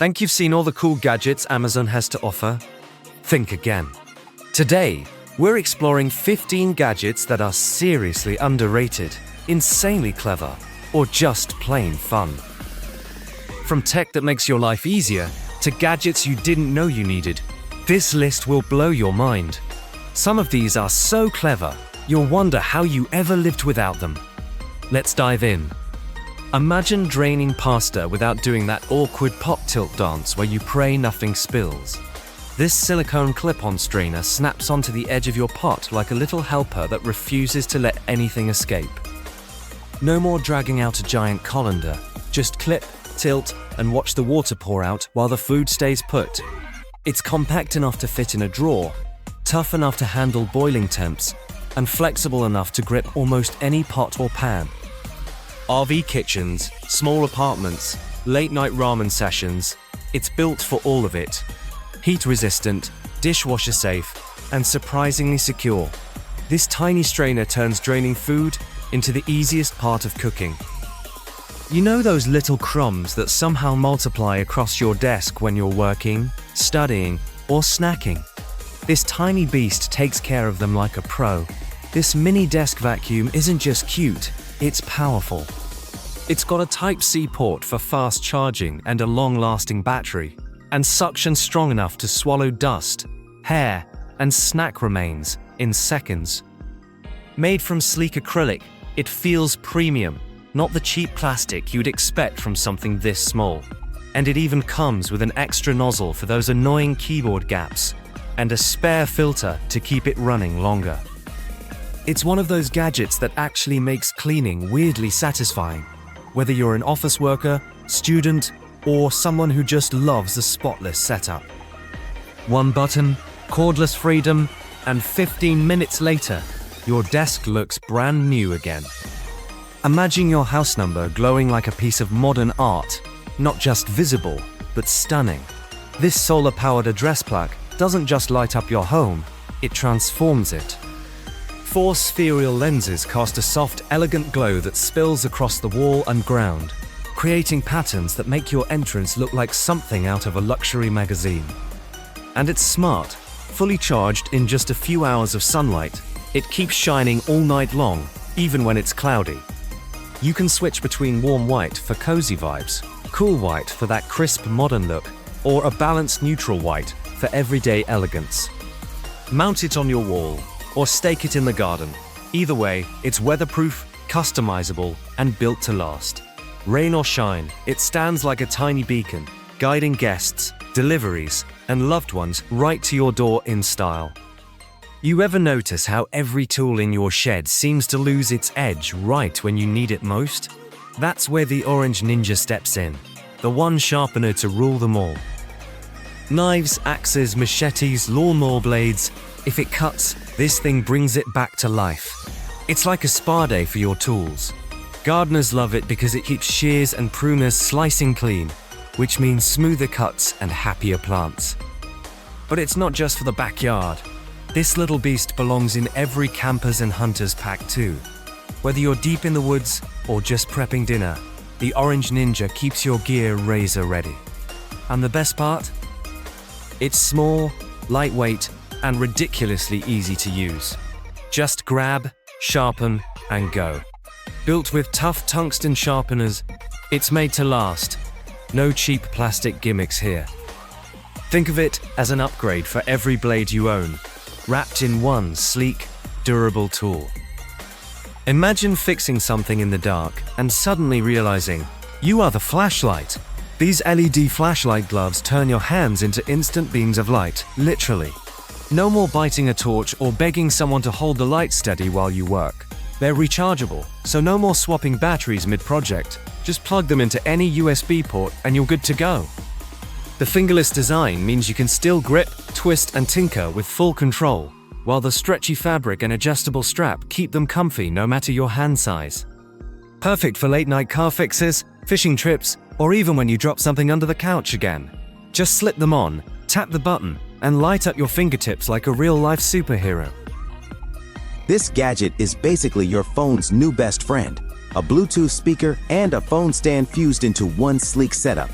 Think you've seen all the cool gadgets Amazon has to offer? Think again. Today, we're exploring 15 gadgets that are seriously underrated, insanely clever, or just plain fun. From tech that makes your life easier to gadgets you didn't know you needed, this list will blow your mind. Some of these are so clever, you'll wonder how you ever lived without them. Let's dive in. Imagine draining pasta without doing that awkward pot tilt dance where you pray nothing spills. This silicone clip-on strainer snaps onto the edge of your pot like a little helper that refuses to let anything escape. No more dragging out a giant colander. Just clip, tilt, and watch the water pour out while the food stays put. It's compact enough to fit in a drawer, tough enough to handle boiling temps, and flexible enough to grip almost any pot or pan. RV kitchens, small apartments, late-night ramen sessions, it's built for all of it. Heat-resistant, dishwasher-safe, and surprisingly secure. This tiny strainer turns draining food into the easiest part of cooking. You know those little crumbs that somehow multiply across your desk when you're working, studying, or snacking? This tiny beast takes care of them like a pro. This mini desk vacuum isn't just cute, it's powerful. It's got a Type-C port for fast charging and a long-lasting battery, and suction strong enough to swallow dust, hair, and snack remains in seconds. Made from sleek acrylic, it feels premium, not the cheap plastic you'd expect from something this small. And it even comes with an extra nozzle for those annoying keyboard gaps, and a spare filter to keep it running longer. It's one of those gadgets that actually makes cleaning weirdly satisfying, whether you're an office worker, student, or someone who just loves a spotless setup. One button, cordless freedom, and 15 minutes later, your desk looks brand new again. Imagine your house number glowing like a piece of modern art, not just visible, but stunning. This solar-powered address plaque doesn't just light up your home, it transforms it. 4 spherical lenses cast a soft, elegant glow that spills across the wall and ground, creating patterns that make your entrance look like something out of a luxury magazine. And it's smart. Fully charged in just a few hours of sunlight, it keeps shining all night long, even when it's cloudy. You can switch between warm white for cozy vibes, cool white for that crisp modern look, or a balanced neutral white for everyday elegance. Mount it on your wall, or stake it in the garden. Either way, it's weatherproof, customizable, and built to last. Rain or shine, it stands like a tiny beacon, guiding guests, deliveries, and loved ones right to your door in style. You ever notice how every tool in your shed seems to lose its edge right when you need it most? That's where the Orange Ninja steps in, the one sharpener to rule them all. Knives, axes, machetes, lawnmower blades, if it cuts, this thing brings it back to life. It's like a spa day for your tools. Gardeners love it because it keeps shears and pruners slicing clean, which means smoother cuts and happier plants. But it's not just for the backyard. This little beast belongs in every camper's and hunter's pack too. Whether you're deep in the woods or just prepping dinner, the Orange Ninja keeps your gear razor ready. And the best part? It's small, lightweight, and ridiculously easy to use. Just grab, sharpen, and go. Built with tough tungsten sharpeners, it's made to last. No cheap plastic gimmicks here. Think of it as an upgrade for every blade you own, wrapped in one sleek, durable tool. Imagine fixing something in the dark and suddenly realizing you are the flashlight. These LED flashlight gloves turn your hands into instant beams of light, literally. No more biting a torch or begging someone to hold the light steady while you work. They're rechargeable, so no more swapping batteries mid-project. Just plug them into any USB port and you're good to go. The fingerless design means you can still grip, twist, and tinker with full control, while the stretchy fabric and adjustable strap keep them comfy no matter your hand size. Perfect for late-night car fixes, fishing trips, or even when you drop something under the couch again. Just slip them on, tap the button, and light up your fingertips like a real-life superhero. This gadget is basically your phone's new best friend. A Bluetooth speaker and a phone stand fused into one sleek setup.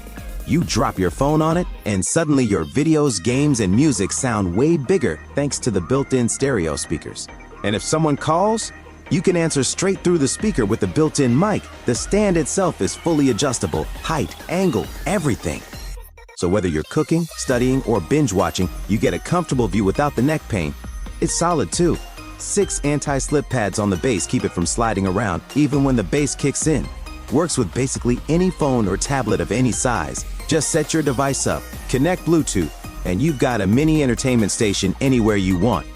You drop your phone on it, and suddenly your videos, games, and music sound way bigger thanks to the built-in stereo speakers. And if someone calls, you can answer straight through the speaker with the built-in mic. The stand itself is fully adjustable, height, angle, everything. So whether you're cooking, studying, or binge watching, you get a comfortable view without the neck pain. It's solid too. 6 anti-slip pads on the base keep it from sliding around, even when the bass kicks in. Works with basically any phone or tablet of any size. Just set your device up, connect Bluetooth, and you've got a mini entertainment station anywhere you want.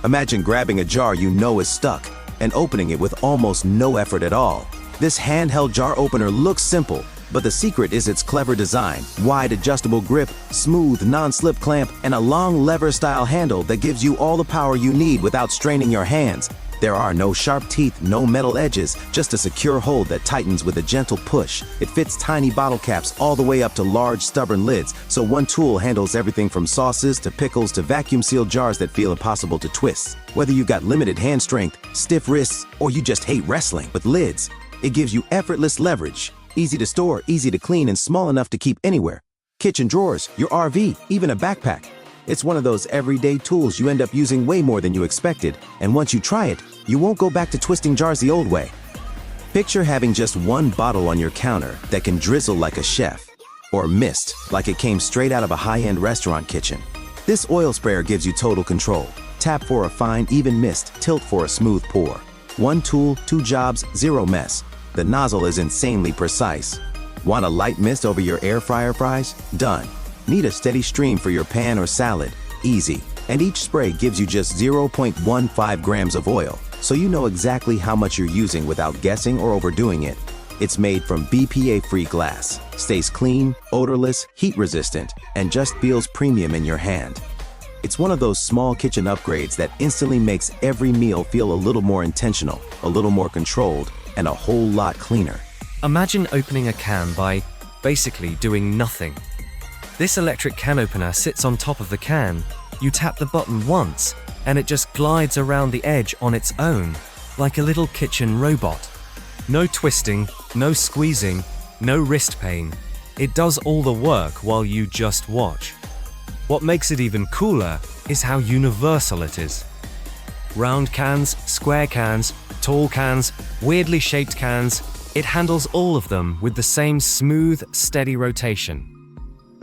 Imagine grabbing a jar you know is stuck and opening it with almost no effort at all. This handheld jar opener looks simple, but the secret is its clever design. Wide adjustable grip, smooth non-slip clamp, and a long lever-style handle that gives you all the power you need without straining your hands. There are no sharp teeth, no metal edges, just a secure hold that tightens with a gentle push. It fits tiny bottle caps all the way up to large, stubborn lids, so one tool handles everything from sauces to pickles to vacuum-sealed jars that feel impossible to twist. Whether you've got limited hand strength, stiff wrists, or you just hate wrestling with lids, it gives you effortless leverage. Easy to store, easy to clean, and small enough to keep anywhere. Kitchen drawers, your RV, even a backpack. It's one of those everyday tools you end up using way more than you expected, and once you try it, you won't go back to twisting jars the old way. Picture having just one bottle on your counter that can drizzle like a chef, or mist like it came straight out of a high-end restaurant kitchen. This oil sprayer gives you total control. Tap for a fine, even mist, tilt for a smooth pour. One tool, 2 jobs, 0 mess. The nozzle is insanely precise. Want a light mist over your air fryer fries? Done. Need a steady stream for your pan or salad? Easy. And each spray gives you just 0.15 grams of oil, so you know exactly how much you're using without guessing or overdoing it. It's made from BPA-free glass, stays clean, odorless, heat-resistant, and just feels premium in your hand. It's one of those small kitchen upgrades that instantly makes every meal feel a little more intentional, a little more controlled, and a whole lot cleaner. Imagine opening a can by basically doing nothing. This electric can opener sits on top of the can. You tap the button once, and it just glides around the edge on its own, like a little kitchen robot. No twisting, no squeezing, no wrist pain. It does all the work while you just watch. What makes it even cooler is how universal it is. Round cans, square cans, tall cans, weirdly shaped cans, it handles all of them with the same smooth, steady rotation.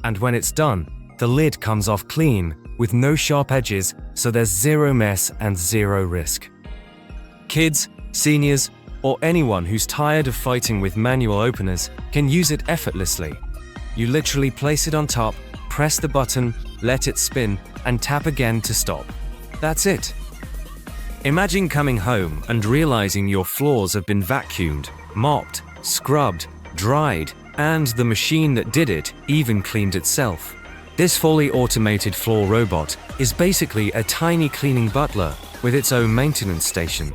And when it's done, the lid comes off clean, with no sharp edges, so there's 0 mess and 0 risk. Kids, seniors, or anyone who's tired of fighting with manual openers can use it effortlessly. You literally place it on top, press the button, let it spin, and tap again to stop. That's it. Imagine coming home and realizing your floors have been vacuumed, mopped, scrubbed, dried, and the machine that did it even cleaned itself. This fully automated floor robot is basically a tiny cleaning butler with its own maintenance station.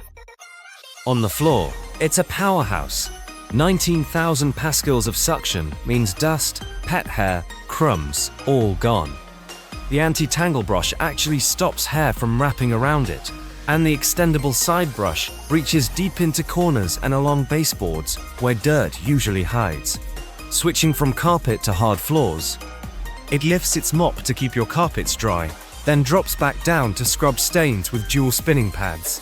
On the floor, it's a powerhouse. 19,000 pascals of suction means dust, pet hair, crumbs, all gone. The anti-tangle brush actually stops hair from wrapping around it, and the extendable side brush reaches deep into corners and along baseboards where dirt usually hides. Switching from carpet to hard floors, it lifts its mop to keep your carpets dry, then drops back down to scrub stains with dual spinning pads.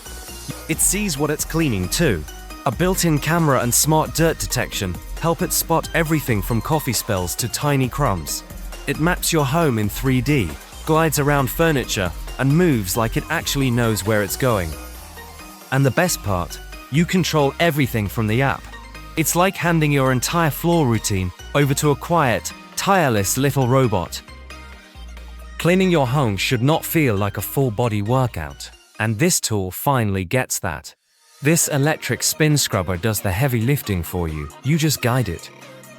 It sees what it's cleaning too. A built-in camera and smart dirt detection help it spot everything from coffee spills to tiny crumbs. It maps your home in 3D, glides around furniture, and moves like it actually knows where it's going. And the best part, you control everything from the app. It's like handing your entire floor routine over to a quiet, tireless little robot. Cleaning your home should not feel like a full-body workout, and this tool finally gets that. This electric spin scrubber does the heavy lifting for you. You just guide it.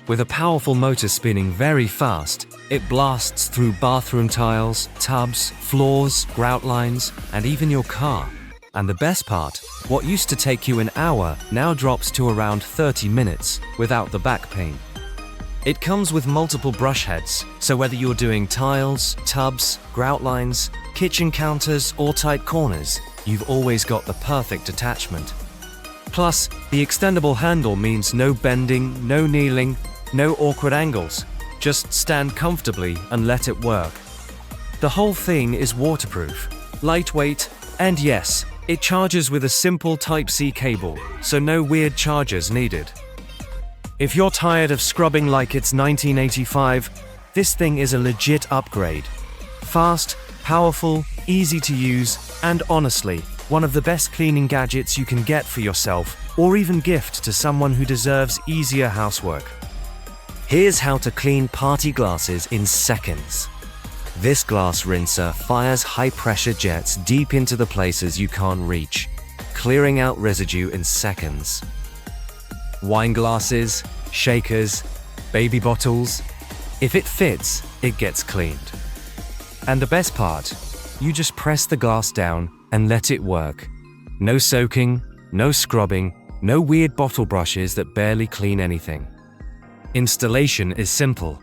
With a powerful motor spinning very fast, it blasts through bathroom tiles, tubs, floors, grout lines, and even your car. And the best part, what used to take you an hour now drops to around 30 minutes without the back pain. It comes with multiple brush heads, so whether you're doing tiles, tubs, grout lines, kitchen counters, or tight corners, you've always got the perfect attachment. Plus, the extendable handle means no bending, no kneeling, no awkward angles. Just stand comfortably and let it work. The whole thing is waterproof, lightweight, and yes, it charges with a simple Type-C cable, so no weird chargers needed. If you're tired of scrubbing like it's 1985, this thing is a legit upgrade. Fast, powerful, easy to use, and honestly, one of the best cleaning gadgets you can get for yourself or even gift to someone who deserves easier housework. Here's how to clean party glasses in seconds. This glass rinser fires high-pressure jets deep into the places you can't reach, clearing out residue in seconds. Wine glasses, shakers, baby bottles. If it fits, it gets cleaned. And the best part, you just press the glass down and let it work. No soaking, no scrubbing, no weird bottle brushes that barely clean anything. Installation is simple.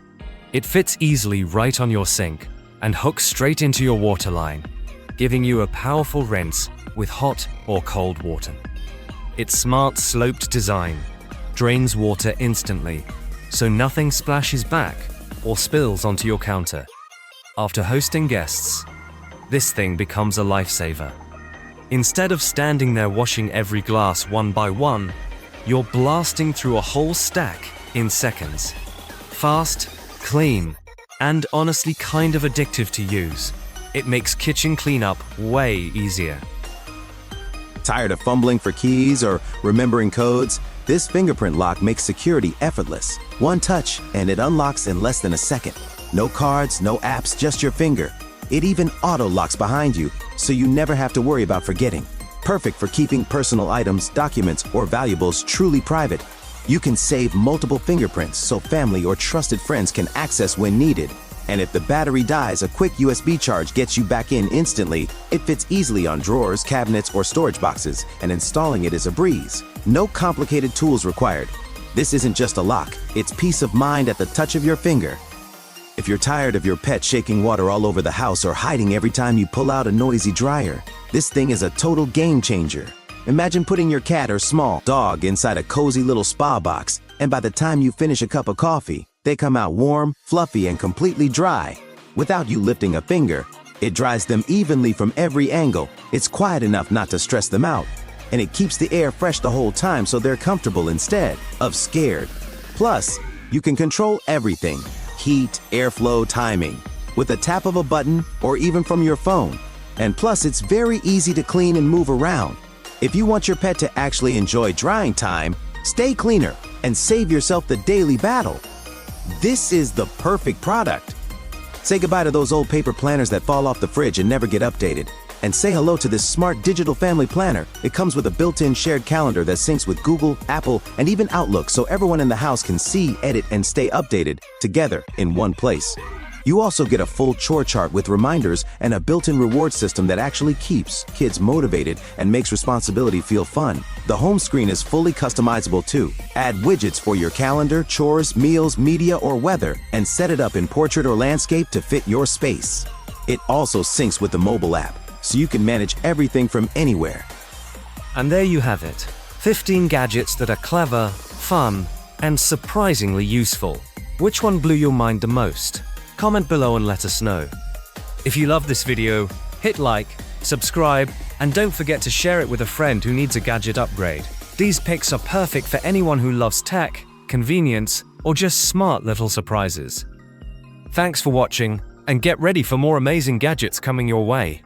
It fits easily right on your sink and hooks straight into your water line, giving you a powerful rinse with hot or cold water. Its smart sloped design drains water instantly, so nothing splashes back or spills onto your counter. After hosting guests, this thing becomes a lifesaver. Instead of standing there washing every glass one by one, you're blasting through a whole stack in seconds. Fast, clean, and honestly kind of addictive to use. It makes kitchen cleanup way easier. Tired of fumbling for keys or remembering codes? This fingerprint lock makes security effortless. One touch and it unlocks in less than a second. No cards, no apps, just your finger. It even auto-locks behind you, so you never have to worry about forgetting. Perfect for keeping personal items, documents, or valuables truly private. You can save multiple fingerprints so family or trusted friends can access when needed. And if the battery dies, a quick USB charge gets you back in instantly. It fits easily on drawers, cabinets, or storage boxes, and installing it is a breeze. No complicated tools required. This isn't just a lock, it's peace of mind at the touch of your finger. If you're tired of your pet shaking water all over the house or hiding every time you pull out a noisy dryer, this thing is a total game changer. Imagine putting your cat or small dog inside a cozy little spa box, and by the time you finish a cup of coffee, they come out warm, fluffy, and completely dry. Without you lifting a finger, it dries them evenly from every angle. It's quiet enough not to stress them out, and it keeps the air fresh the whole time so they're comfortable instead of scared. Plus, you can control everything: heat, airflow, timing, with a tap of a button or even from your phone. And plus, it's very easy to clean and move around. If you want your pet to actually enjoy drying time, stay cleaner, and save yourself the daily battle, this is the perfect product. Say goodbye to those old paper planners that fall off the fridge and never get updated. And say hello to this smart digital family planner. It comes with a built-in shared calendar that syncs with Google, Apple, and even Outlook, so everyone in the house can see, edit, and stay updated together in one place. You also get a full chore chart with reminders and a built-in reward system that actually keeps kids motivated and makes responsibility feel fun. The home screen is fully customizable too. Add widgets for your calendar, chores, meals, media, or weather, and set it up in portrait or landscape to fit your space. It also syncs with the mobile app, so you can manage everything from anywhere. And there you have it. 15 gadgets that are clever, fun, and surprisingly useful. Which one blew your mind the most? Comment below and let us know. If you love this video, hit like, subscribe, and don't forget to share it with a friend who needs a gadget upgrade. These picks are perfect for anyone who loves tech, convenience, or just smart little surprises. Thanks for watching, and get ready for more amazing gadgets coming your way.